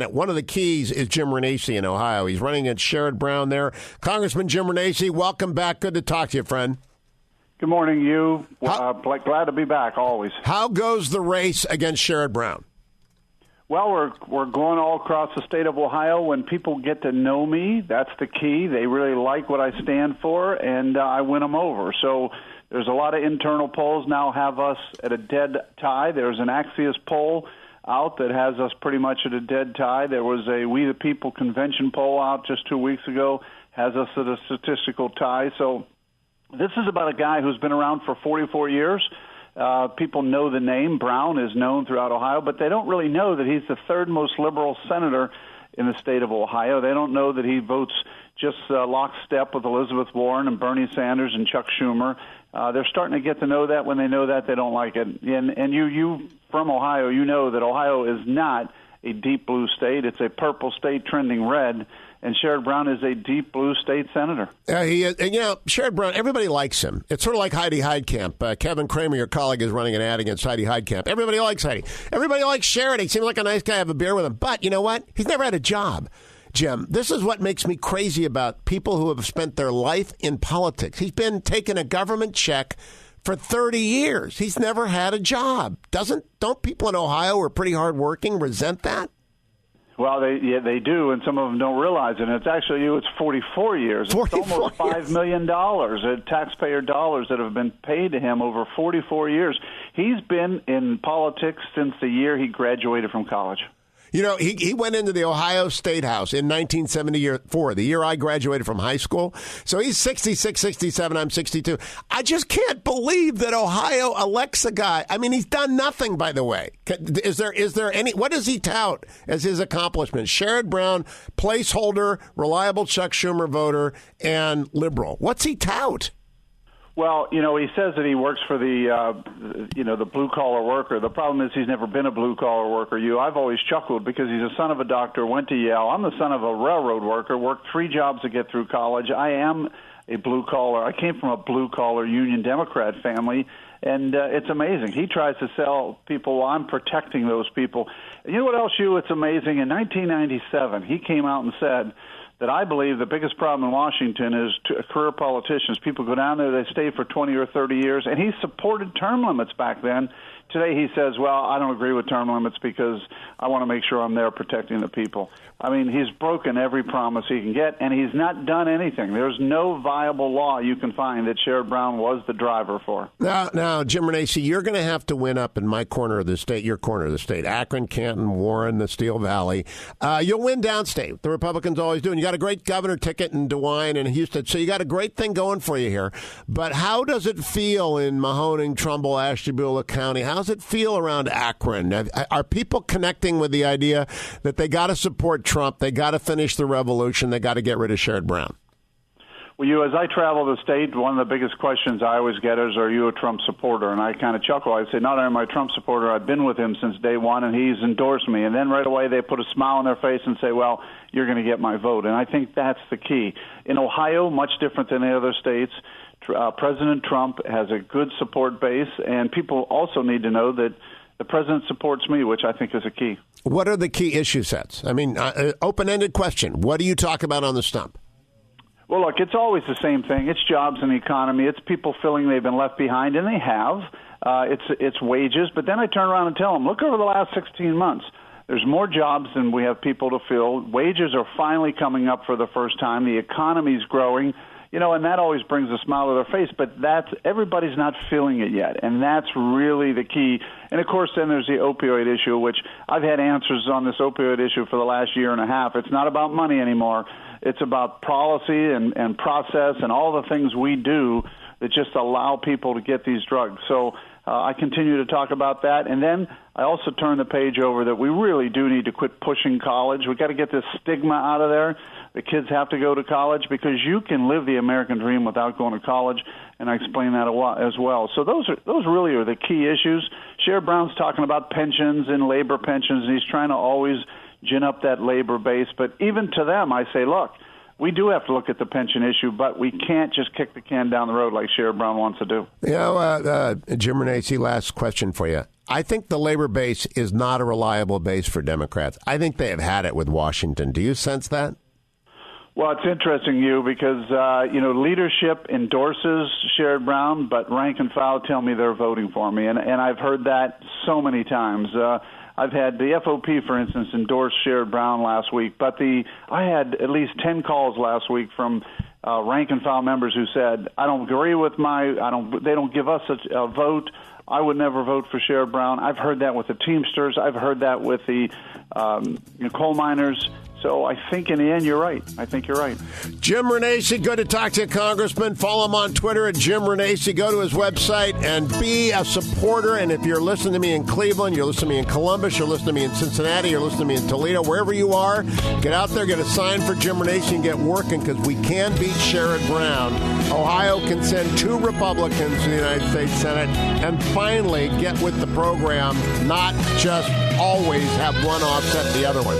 One of the keys is Jim Renacci in Ohio. He's running against Sherrod Brown there. Congressman Jim Renacci, welcome back. Good to talk to you, friend. Good morning, Hugh. Glad to be back, always. How goes the race against Sherrod Brown? Well, we're going all across the state of Ohio. When people get to know me, that's the key. They really like what I stand for, and I win them over. So there's a lot of internal polls now have us at a dead tie. There's an Axios poll out that has us pretty much at a dead tie. There was a We the People convention poll out just 2 weeks ago, has us at a statistical tie. So this is about a guy who's been around for 44 years. People know the name. Brown is known throughout Ohio, but they don't really know that he's the third most liberal senator in the state of Ohio. They don't know that he votes just lockstep with Elizabeth Warren and Bernie Sanders and Chuck Schumer. They're starting to get to know that. When they know that, they don't like it. And you from Ohio, you know that Ohio is not a deep blue state. It's a purple state trending red. And Sherrod Brown is a deep blue state senator. He is. And, Sherrod Brown, everybody likes him. It's sort of like Heidi Heitkamp. Kevin Kramer, your colleague, is running an ad against Heidi Heitkamp. Everybody likes Heidi. Everybody likes Sherrod. He seems like a nice guy. Have a beer with him. But you know what? He's never had a job. Jim, this is what makes me crazy about people who have spent their life in politics. He's been taking a government check for 30 years. He's never had a job. Don't people in Ohio who are pretty hardworking resent that? Well, they do, and some of them don't realize it. And it's actually it's 44 years. 44 it's almost $5 million taxpayer dollars that have been paid to him over 44 years. He's been in politics since the year he graduated from college. He went into the Ohio State House in 1974, the year I graduated from high school. So he's 66, 67, I'm 62. I just can't believe that Ohio elects a guy. I mean, he's done nothing, by the way. Is there any, what does he tout as his accomplishment? Sherrod Brown, placeholder, reliable Chuck Schumer voter, and liberal. What's he tout? Well, he says that he works for the blue-collar worker. The problem is he's never been a blue-collar worker. I've always chuckled because he's a son of a doctor, went to Yale. I'm the son of a railroad worker, worked 3 jobs to get through college. I am a blue-collar. I came from a blue-collar Union Democrat family, and it's amazing. He tries to sell people, well, I'm protecting those people. And you know what else, Hugh? It's amazing. In 1997, he came out and said that I believe the biggest problem in Washington is career politicians. People go down there, they stay for 20 or 30 years, and he supported term limits back then. Today he says, well, I don't agree with term limits because I want to make sure I'm there protecting the people. I mean, he's broken every promise he can get, and he's not done anything. There's no viable law you can find that Sherrod Brown was the driver for. Now, Jim Renacci, you're going to have to win up in my corner of the state, your corner of the state, Akron, Canton, Warren, the Steel Valley. You'll win downstate. The Republicans always do. And you got a great governor ticket in DeWine and Houston, so you got a great thing going for you here. But how does it feel in Mahoning, Trumbull, Ashtabula County? How does it feel around Akron? Are people connecting with the idea that they got to support Trump, they got to finish the revolution, they got to get rid of Sherrod Brown? Well, as I travel the state, one of the biggest questions I always get is, are you a Trump supporter? And I kind of chuckle. I say, not only am I a Trump supporter, I've been with him since day one, and he's endorsed me. And then right away they put a smile on their face and say, well, you're going to get my vote. And I think that's the key. In Ohio, much different than the other states, President Trump has a good support base, and people also need to know that the president supports me, which I think is a key. What are the key issue sets? I mean, open-ended question. What do you talk about on the stump? Well, look, it's always the same thing. It's jobs and the economy. It's people feeling they've been left behind, and they have. It's wages. But then I turn around and tell them, look over the last 16 months. There's more jobs than we have people to fill. Wages are finally coming up for the first time. The economy's growing. And that always brings a smile to their face, but everybody's not feeling it yet, and that's really the key. And, of course, then there's the opioid issue, which I've had answers on this opioid issue for the last year and a half. It's not about money anymore. It's about policy and process and all the things we do that just allow people to get these drugs. So I continue to talk about that. And then I also turn the page over that we really do need to quit pushing college. We've got to get this stigma out of there. The kids have to go to college because you can live the American dream without going to college, and I explain that as well. So those really are the key issues. Sherrod Brown's talking about pensions and labor pensions, and he's trying to always gin up that labor base. But even to them, I say, look, we do have to look at the pension issue, but we can't just kick the can down the road like Sherrod Brown wants to do. Jim Renacci, last question for you. I think the labor base is not a reliable base for Democrats. I think they have had it with Washington. Do you sense that? Well, it's interesting, Hugh, because, leadership endorses Sherrod Brown, but rank and file tell me they're voting for me. And I've heard that so many times. I've had the FOP, for instance, endorse Sherrod Brown last week, but I had at least 10 calls last week from rank and file members who said, I don't agree with they don't give us a vote. I would never vote for Sherrod Brown. I've heard that with the Teamsters. I've heard that with the coal miners. So I think in the end, you're right. I think you're right. Jim Renacci, good to talk to you, Congressman. Follow him on Twitter at Jim Renacci. Go to his website and be a supporter. And if you're listening to me in Cleveland, you're listening to me in Columbus, you're listening to me in Cincinnati, you're listening to me in Toledo, wherever you are, get out there, get a sign for Jim Renacci and get working, because we can beat Sherrod Brown. Ohio can send 2 Republicans to the United States Senate and finally get with the program, not just always have one offset the other one.